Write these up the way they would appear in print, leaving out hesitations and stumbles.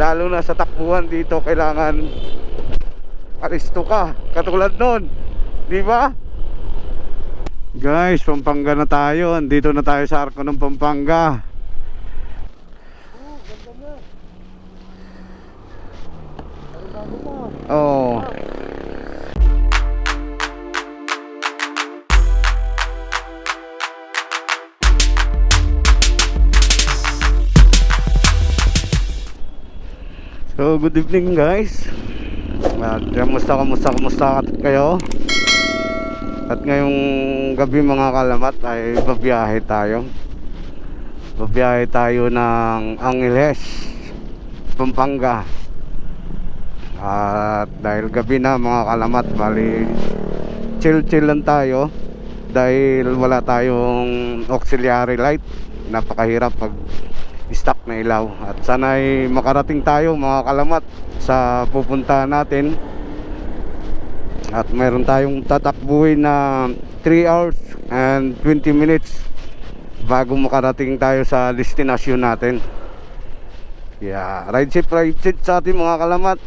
Lalo na sa takbuhan dito, kailangan alisto ka. Katulad nun, di ba? Guys, Pampanga na tayo. Andito na tayo sa Arco ng Pampanga. Oh. So, good evening guys. Kamusta kayo? At ngayong gabi mga kalamat ay babiyahe tayo. Babiyahe tayo ng Angeles, Pampanga. At dahil gabi na mga kalamat, bali chill lang tayo. Dahil wala tayong auxiliary light. Napakahirap pag stock na ilaw. At sana'y makarating tayo mga kalamat sa pupuntahan natin. At mayroon tayong tatakbuhin na 3 hours and 20 minutes bago makarating tayo sa destinasyon natin. Ride safe sa ating mga kalamat.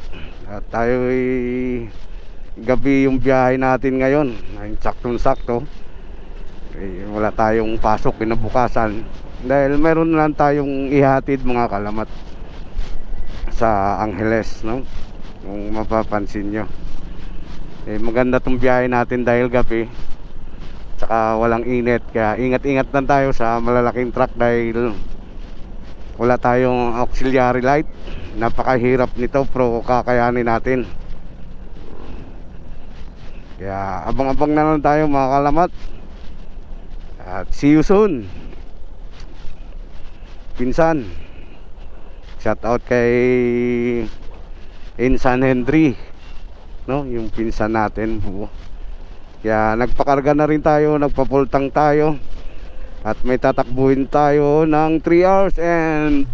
At tayo'y gabi yung biyahe natin ngayon. Saktong-sakto. Wala tayong pasok kinabukasan dahil meron lang tayong ihatid mga kalamat sa Angeles, no? Kung mapapansin nyo, maganda tong biyahe natin dahil gabi, tsaka walang init. Kaya ingat lang tayo sa malalaking truck dahil wala tayong auxiliary light. Napakahirap nito pero kakayanin natin. Kaya abang-abang na lang tayo mga kalamat. At see you soon. Pinsan, shout out kay Insan Henry, no? Yung pinsan natin. Kaya nagpakarga na rin tayo, nagpapultang tayo. At may tatakbuhin tayo ng 3 hours and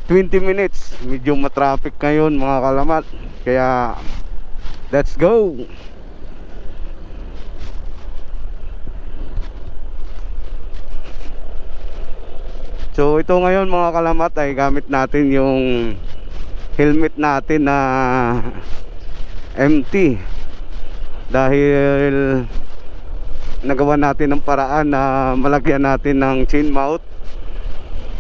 20 minutes. Medyo matraffic ngayon mga kalamat. Kaya let's go. So ito ngayon mga kalamat ay gamit natin yung helmet natin na empty. Dahil nagawa natin ng paraan na malagyan natin ng chin mount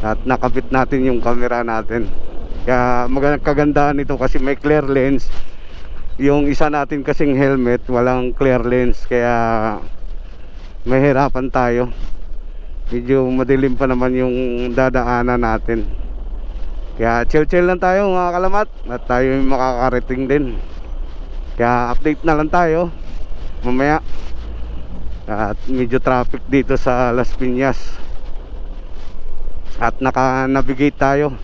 at nakabit natin yung camera natin. Kaya magandang kagandahan nito kasi may clear lens. Yung isa natin kasing helmet walang clear lens, kaya mahirapan tayo. Medyo madilim pa naman yung dadaanan natin. Kaya chill lang tayo mga kalamat. At tayo makakarating din. Kaya update na lang tayo mamaya. At medyo traffic dito sa Las Piñas. At naka-navigate tayo.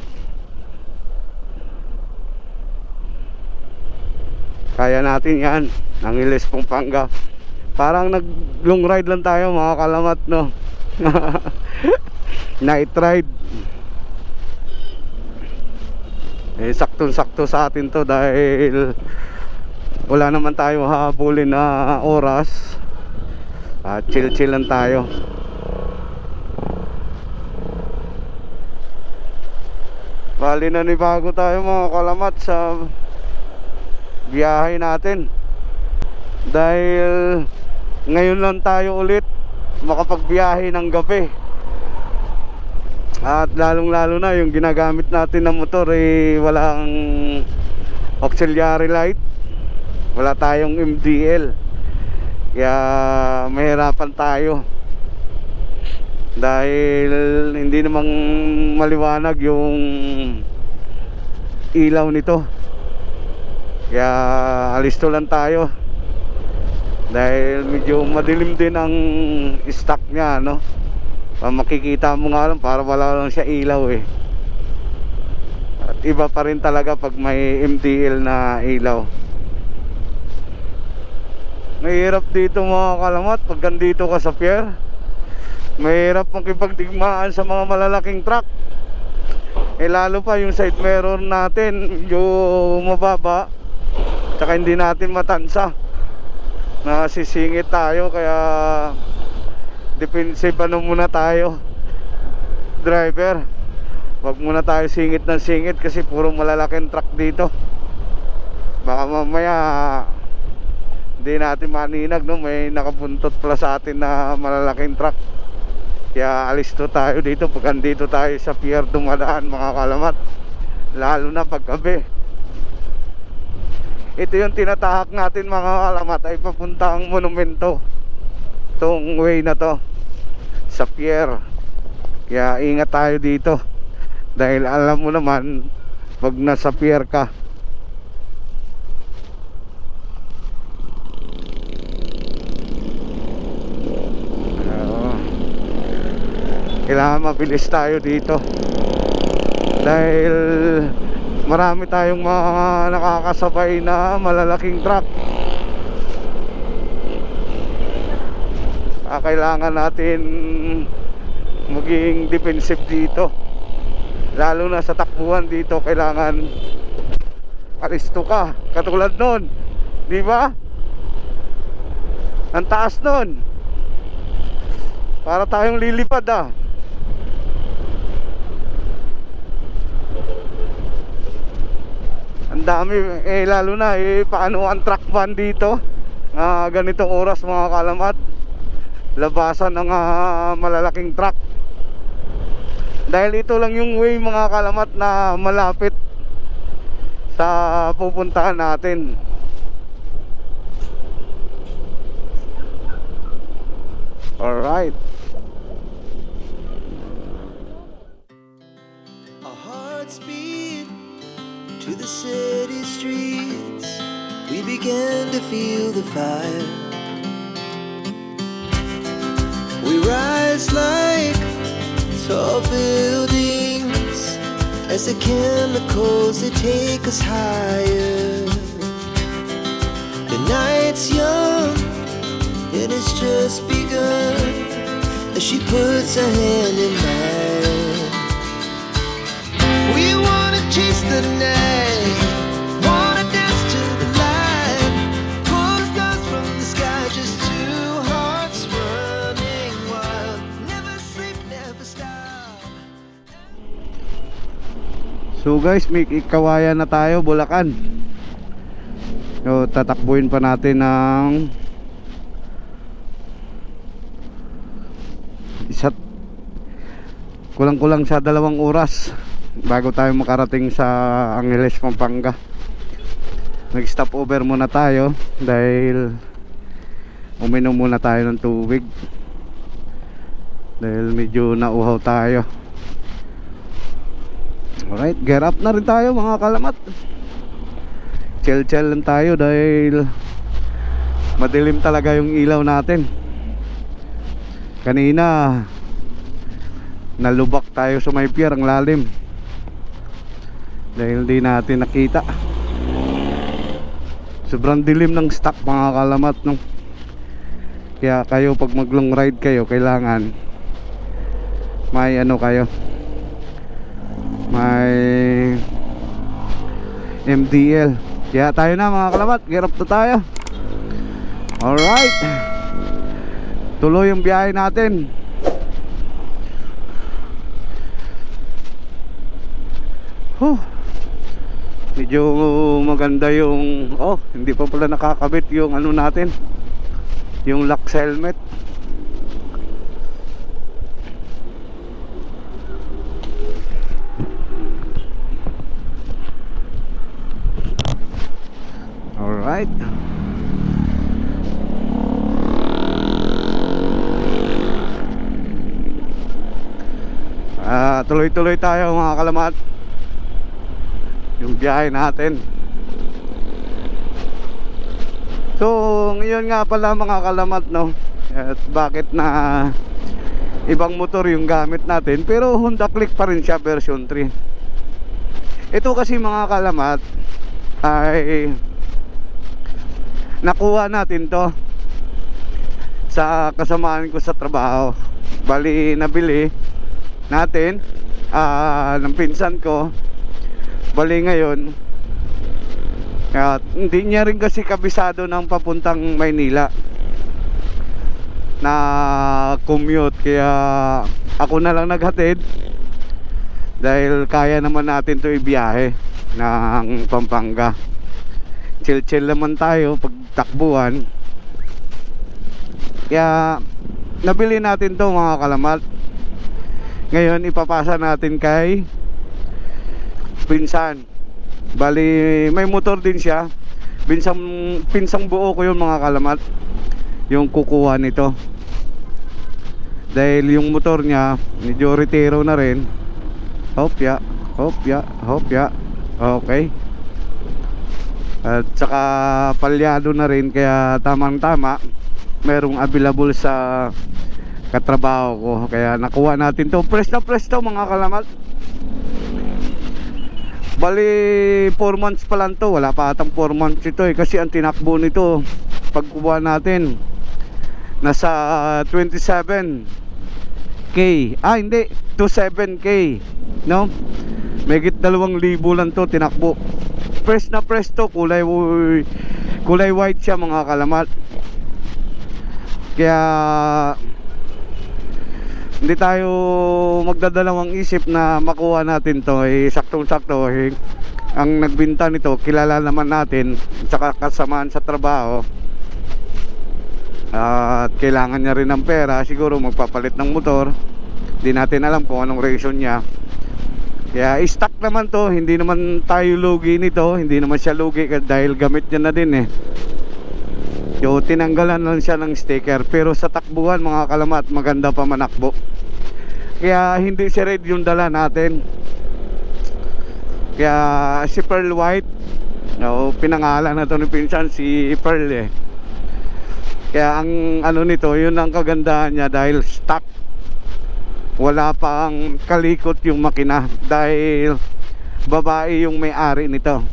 Kaya natin yan. Angeles, Pampanga. Parang nag long ride lang tayo mga kalamat, no? Night ride. Saktong-sakto sa atin to dahil wala naman tayo habulin na oras. Chill lang tayo. Bali nanibago tayo mga kalamat sa biyahe natin. Dahil ngayon lang tayo ulit makapagbiyahe ng gabi. At lalong-lalo na yung ginagamit natin na motor walang auxiliary light. Wala tayong MDL. Kaya mahirapan tayo. Dahil hindi namang maliwanag yung ilaw nito. Kaya alisto lang tayo. Dahil medyo madilim din ang stock niya, no? Makikita mo nga lang, para wala lang siya ilaw At iba pa rin talaga pag may MDL na ilaw. Mahirap dito mga kalamat pag andito ka sa pier. Mahirap makipagdigmaan sa mga malalaking truck. Lalo pa yung side mirror natin medyo mababa. Tsaka hindi natin matansa. Nasisingit tayo, kaya defensive muna tayo, driver. Wag muna tayo singit ng singit kasi puro malalaking truck dito. Baka mamaya hindi natin maninag, no? May nakabuntot pala sa atin na malalaking truck. Kaya alis to tayo dito pag andito tayo sa pier dumadaan, mga kalamat. Lalo na pag gabi. Ito yung tinatahak natin, mga kalamat, ay papuntang monumento. Itong way na to sa pier. Kaya ingat tayo dito. Dahil alam mo naman, pag nasa pier ka, kailangan mabilis tayo dito. Dahil marami tayong mga nakakasabay na malalaking truck. Kailangan natin maging defensive dito. Lalo na sa takbuhan dito, kailangan alisto ka. Katulad nun, di ba? Ang taas nun. Para tayong lilipad ah. Ang dami, lalo na paano ang truck van dito ganitong oras, mga kalamat. Labasan ng malalaking truck. Dahil ito lang yung way, mga kalamat, na malapit sa pupuntahan natin. Alright. Our hearts beat to the city streets. We began to feel the fire. We rise like tall buildings as the chemicals, they take us higher. The night's young and it's just begun as she puts her hand in mine. We wanna chase the night, wanna dance to the light, pull the stars from the sky, just two hearts running wild, never sleep, never stop. So guys, may kawayan na tayo, Bulacan. So, tatakbuhin pa natin ng kulang-kulang sa 2 oras bago tayo makarating sa Angeles, Pampanga. Nag-stop over muna tayo dahil uminom muna tayo ng tubig dahil medyo nauhaw tayo. Alright, get up na rin tayo, mga kalamat. Chill lang tayo dahil madilim talaga yung ilaw natin. Kanina nalubak tayo sa may pier, ang lalim, dahil di natin nakita. Sobrang dilim ng stock, mga kalamat, no? Kaya kayo, pag mag long ride kayo, kailangan may ano kayo, may MDL. Kaya tayo na, mga kalamat, get up to tayo. Alright, tuloy yung biyahe natin. Medyo maganda yung hindi pa pala nakakabit yung ano natin, yung lock helmet. Alright, tuloy-tuloy tayo, mga kalamat, yung biyahe natin. So ngayon nga pala, mga kalamat, no, at bakit na ibang motor yung gamit natin pero Honda Click pa rin siya, version 3. Ito kasi, mga kalamat, ay nakuha natin to sa kasamaan ko sa trabaho. Bali, nabili natin ng pinsan ko. Bali ngayon, hindi niya rin kasi kabisado ng papuntang Maynila na commute, kaya ako na lang naghatid Dahil kaya naman natin to ibiyahe ng Pampanga. Chill naman tayo pag takbuhan. Kaya nabili natin to mga kalamat. Ngayon ipapasa natin kay pinsan. Bali may motor din siya. Pinsang buo ko yun mga kalamat, yung kukuha nito. Dahil yung motor niya medyo retiro na rin. Hopya. Okay. At saka palyado na rin, kaya tamang tama merong available sa katrabaho ko. Kaya nakuha natin to. Press na press to mga kalamat. Bali 4 months pa lang to. Wala pa atang 4 months ito eh. Kasi ang tinakbo nito pagkuha natin nasa 27k. Hindi, 27k, no? Megit 2,000 lang to tinakbo. Press na press to. Kulay white siya mga kalamat. Kaya hindi tayo magdadalawang isip na makuha natin to. Saktong-sakto ang nagbinta nito kilala naman natin, tsaka kasamaan sa trabaho. At kailangan niya rin ng pera, siguro magpapalit ng motor. Hindi natin alam kung anong reason niya. Kaya stock naman to, hindi naman tayo lugi nito. Hindi naman siya lugi dahil gamit niya na din eh. So tinanggalan lang siya ng sticker. Pero sa takbuhan mga kalamat, maganda pa manakbo. Kaya hindi si red yung dala natin. Kaya si Pearl White, pinangalan na to ni pinsan, si Pearl eh. Kaya ang ano nito, yun ang kagandahan niya dahil stock. Wala pang kalikot yung makina dahil babae yung may-ari nito.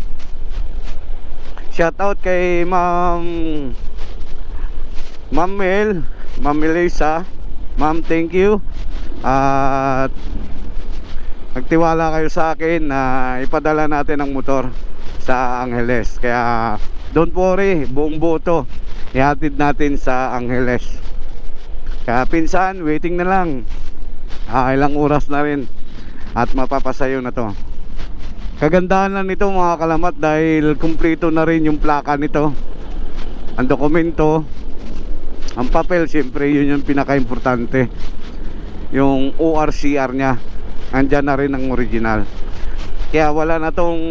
Shout out kay Ma'am Melissa. Ma'am, thank you. At nagtiwala kayo sa akin na ipadala natin ang motor sa Angeles. Kaya don't worry, buong boto ihatid natin sa Angeles. Kaya pinsan, waiting na lang. Ilang oras na rin at mapapasayo na to. Kagandahan lang nito mga kalamat dahil kumpleto na rin yung plaka nito, ang dokumento, ang papel. Siyempre yun yung pinaka-importante. Yung ORCR nya andyan na rin ang original. Kaya wala na tong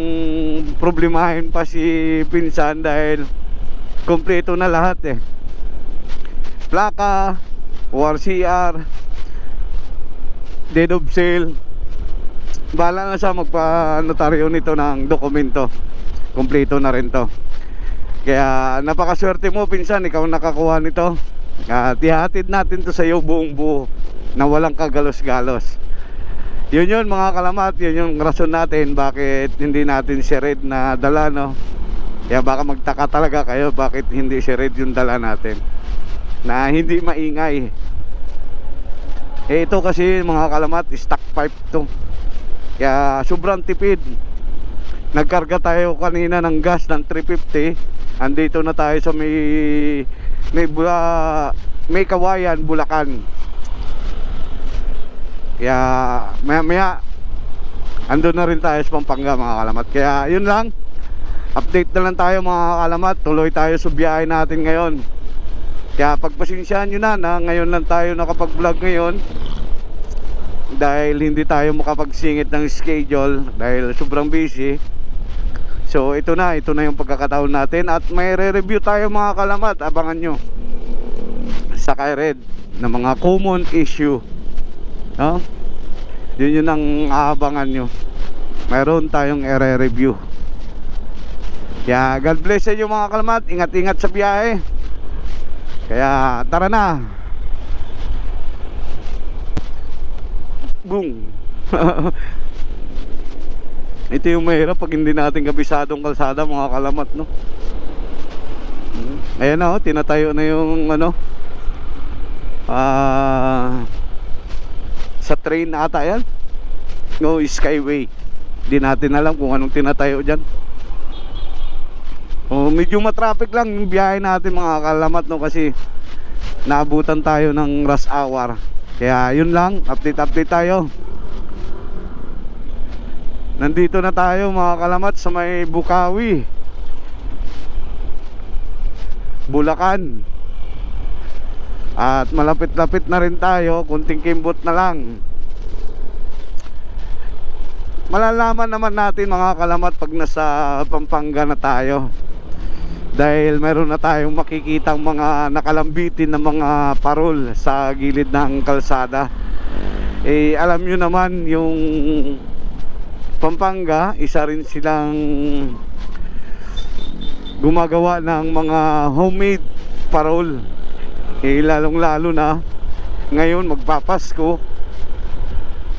problemahin pa si pinsan dahil kumpleto na lahat eh. Plaka, ORCR, deed of sale. Bahala na siya magpa-notaryo nito ng dokumento. Kumpleto na rin to. Kaya napakaswerte mo pinsan, ikaw nakakuha nito. At ihatid natin to sa iyo buong buo na walang kagalos-galos. Yun mga kalamat, yun yung rason natin bakit hindi natin si red na dala, no? Kaya baka magtaka talaga kayo bakit hindi si red yung dala natin, na hindi maingay. Ito kasi mga kalamat, stock pipe to. Kaya sobrang tipid. Nagkarga tayo kanina ng gas ng 350. Andito na tayo sa may Kawayan, Bulacan. Kaya maya andun na rin tayo sa Pampanga mga kalamat. Kaya yun lang, update na lang tayo mga kalamat. Tuloy tayo sa biyahe natin ngayon. Kaya pagpasensyahan nyo na ngayon lang tayo nakapag-vlog ngayon, dahil hindi tayo makapagsingit ng schedule dahil sobrang busy. So ito na yung pagkakataon natin at may re-review tayo mga kalamat. Abangan nyo sa kay Red na mga common issue, no? Yun ang aabangan nyo. Mayroon tayong i-review. Kaya God bless sa inyo mga kalamat. Ingat-ingat sa biyahe. Kaya tara na. Boom. Ito yung mahirap pag hindi natin kabisadong kalsada mga kalamat, no? Ayan na, tinatayo na yung ano, sa train ata yan, no, Skyway. Hindi natin alam kung anong tinatayo dyan. Medyo matraffic lang yung biyahe natin mga kalamat, no? Kasi naabutan tayo ng rush hour. Kaya yun lang, update tayo. Nandito na tayo mga kalamat sa may Bukawi, Bulacan. At malapit-lapit na rin tayo, kunting kimbot na lang. Malalaman naman natin mga kalamat pag nasa Pampanga na tayo, dahil meron na tayong makikitang mga nakalambitin na mga parol sa gilid ng kalsada. Eh alam nyo naman yung Pampanga, isa rin silang gumagawa ng mga homemade parol. Eh lalong lalo na ngayon magpapasko,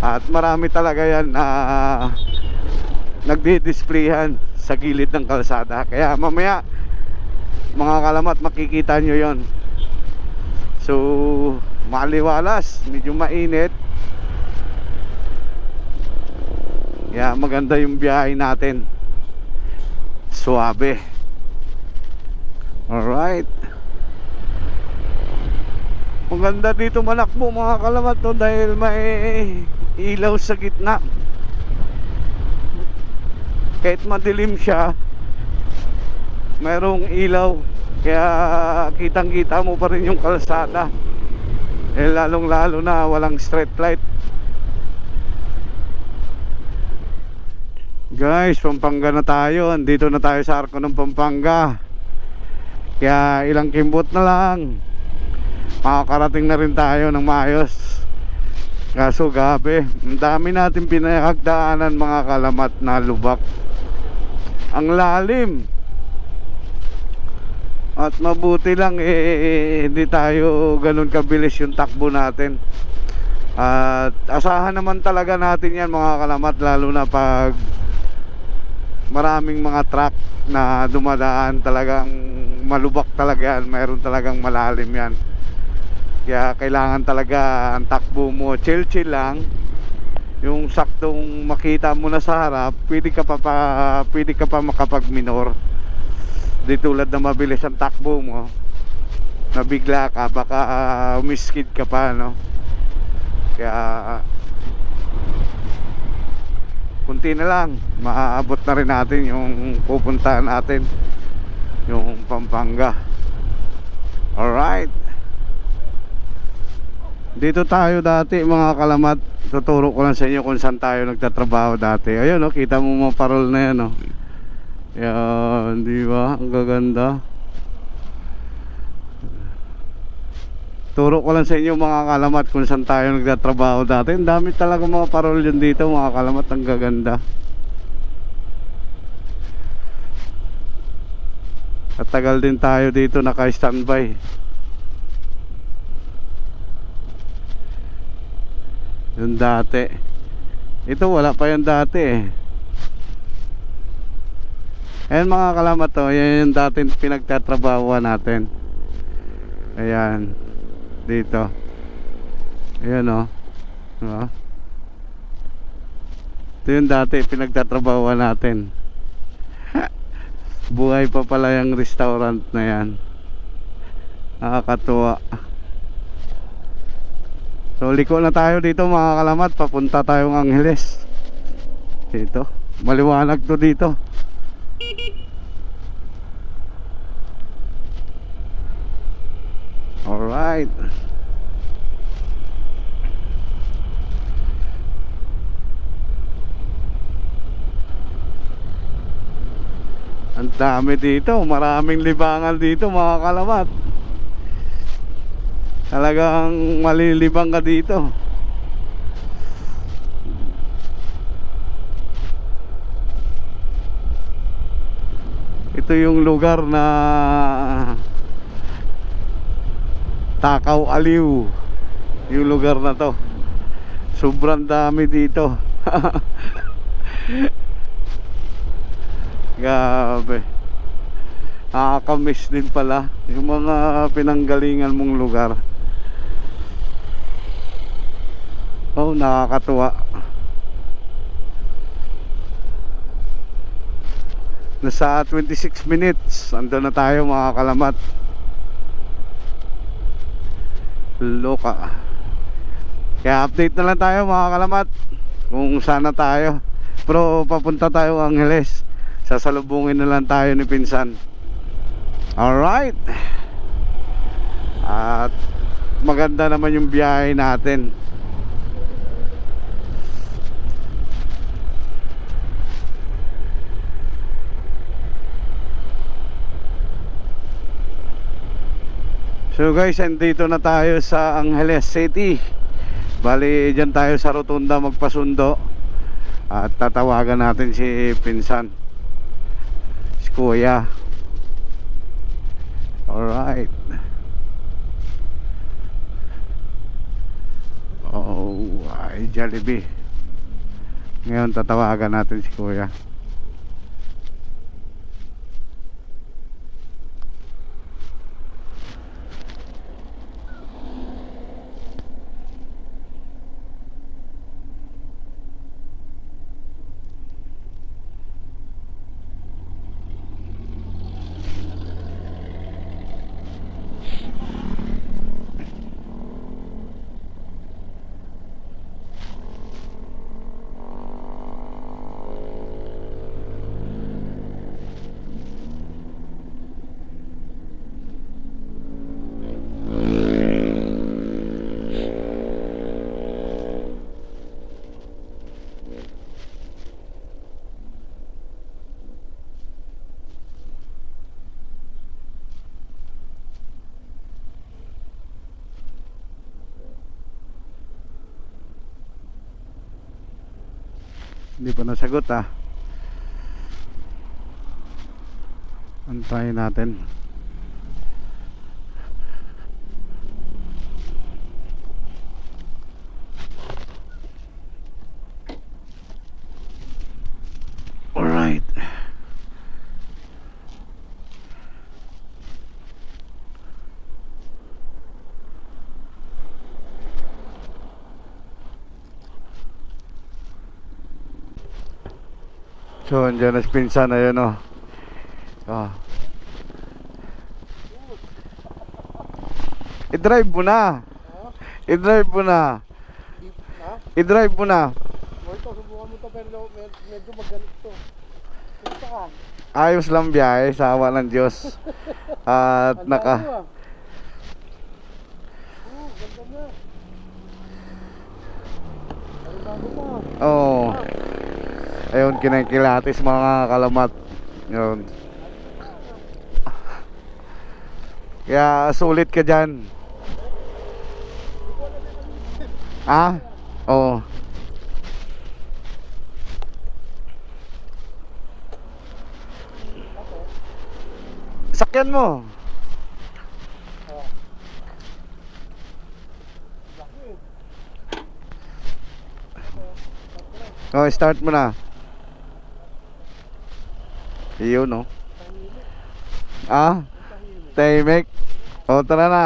at marami talaga yan na nagdi-displayhan sa gilid ng kalsada. Kaya mamaya mga kalamat makikita nyo yon. So maliwalas, medyo mainit. Kaya maganda yung biyahe natin, suabe. Alright. Maganda dito manakbo mga kalamat to, dahil may ilaw sa gitna. Kahit madilim siya, mayroong ilaw, kaya kitang kita mo pa rin yung kalsada. Eh lalong lalo na walang street light. Guys, Pampanga na tayo. Andito na tayo sa Arco ng Pampanga. Kaya ilang kimbot na lang, makakarating na rin tayo ng maayos. Kaso gabi, ang dami natin pinagdaanan mga kalamat na lubak. Ang lalim. At mabuti lang hindi tayo ganun kabilis yung takbo natin. At asahan naman talaga natin yan mga kalamat, lalo na pag maraming mga truck na dumadaan. Talagang malubak talaga yan, mayroon talagang malalim yan. Kaya kailangan talaga ang takbo mo chill lang, yung saktong makita mo na sa harap, pwede ka pa makapag-minor. Di tulad na mabilis ang takbo mo, nabigla ka, baka umiskid ka pa, no? Kaya kunti na lang, maaabot na rin natin yung pupuntahan natin, yung Pampanga. Alright. Dito tayo dati mga kalamat. Tuturo ko lang sa inyo kung saan tayo nagtatrabaho dati. Ayun, no, kita mo mga parol na yan, no? Yan, di ba? Ang gaganda. Turo ko lang sa inyo mga kalamat kung saan tayo nagtatrabaho dati. Ang dami talaga mga parol yun dito mga kalamat. Ang gaganda. At tagal din tayo dito naka-standby. Yung dati. Ito wala pa yung dati eh. Ayan mga kalamat to, yan yung dati pinagtatrabahuan natin. Ayan. Dito. Ayan o. Diba? Ito yung dati pinagtatrabahuan natin. Buhay pa pala yung restaurant na yan. Nakakatuwa. So liko na tayo dito mga kalamat, papunta tayong Angeles. Dito, maliwanag to dito. Alright. Ang dami dito, maraming libangan dito mga kalamat. Talagang malilibang ka dito. Ito yung lugar na Takaw Aliw. Yung lugar na to, sobrang dami dito. Grabe. Nakakamiss din pala yung mga pinanggalingan mong lugar. Oh, nakakatuwa. Nasa 26 minutes andun na tayo mga kalamat. Loka. Kaya update na lang tayo mga kalamat kung saan na tayo. Pero papunta tayo Angeles. Sasalubungin na lang tayo ni pinsan. Alright. At maganda naman yung biyahe natin. So guys, andito na tayo sa Angeles City. Bali, dyan tayo sa rotunda magpasundo. At tatawagan natin si pinsan, si kuya. Alright. Oh, ay Jollibee. Ngayon tatawagan natin si kuya. Hindi pa nasagot ah. Antayin natin. Alright. So, andyan na si pinsan na yun, oh. Oh. I-drive mo na. I-drive mo na. I-drive mo na. Ito, subukan mo ito pero medyo magalit to. Ito ka. Ayos lang biyahe, sa awa ng Diyos. At Ang naka... dami, ah. Ganda na. Ang dami pa. Oh. Ayun, kinakilatis mga kalamat. Yun. Kaya sulit ka dyan. Ah? Oo. Sakyan mo. Oh, start mo na. Iyon, no? Ah? Tahimik? O, tara na.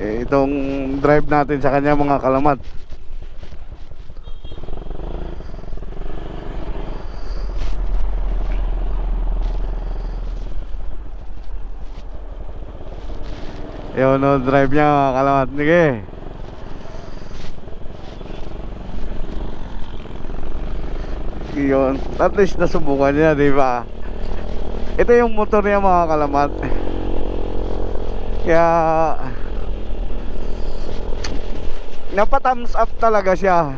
Itong drive natin sa kanya mga kalamat. Yun, no, drive niya mga kalamat. Sige. Yun, at least nasubukan niya, di ba? Ito yung motor niya mga kalamat. Kaya napa-thumbs up talaga siya.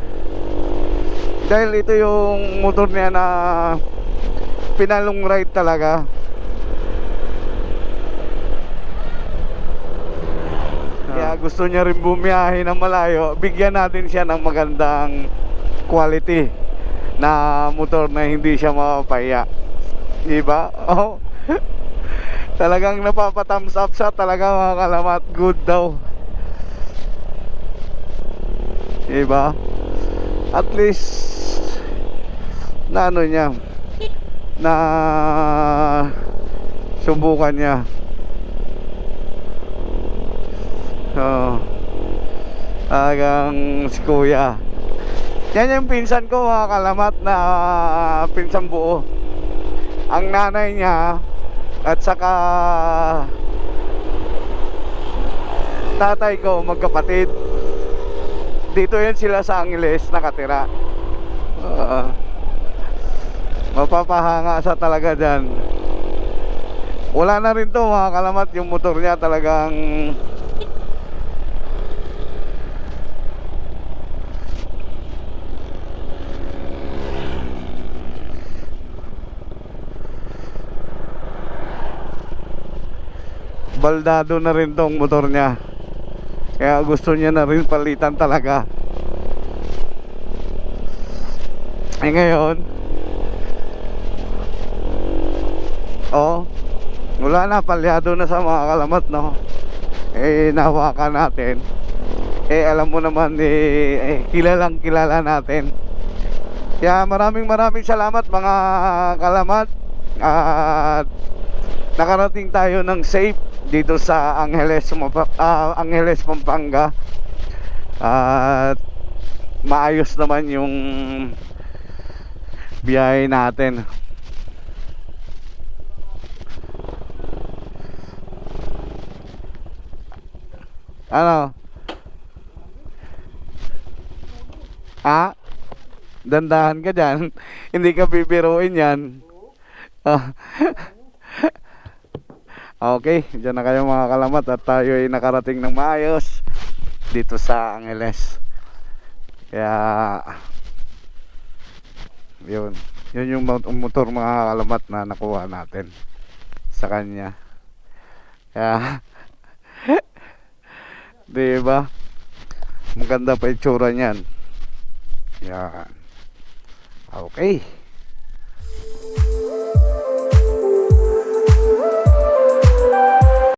Dahil ito yung motor niya na pinalong ride talaga. Kaya gusto niya rin bumiyahe ng malayo. Bigyan natin siya ng magandang quality na motor na hindi siya mapapahiya. Diba? Oh. Talagang napapa-thumbs up siya talaga mga kalamat. Good daw. Diba? At least na ano niya, na subukan niya. So, talagang si kuya Yan yung pinsan ko mga kalamat na pinsan buo. Ang nanay niya at saka tatay ko magkapatid. Dito yan sila sa Angeles nakatira. Mapapahanga sa talaga dyan. Wala na rin to mga kalamat. Yung motor niya talagang baldado na rin tong motor niya. Kaya gusto niya na rin palitan talaga. Eh ngayon, wala na, palyado na sa mga kalamat, no? Eh nahawakan natin. Eh alam mo naman, kilalang kilala natin. Kaya maraming salamat mga kalamat. At nakarating tayo ng safe dito sa Angeles, Pampanga. At maayos naman yung biyahe natin. Ano? Dandahan ka dyan. Hindi ka bibiruin yan. Okay, dyan na kayo mga kalamat. At tayo ay nakarating ng maayos dito sa Angeles. Kaya yun yung motor mga kalamat na nakuha natin sa kanya. Kaya diba, maganda pa itsura niyan. Yan. Okay.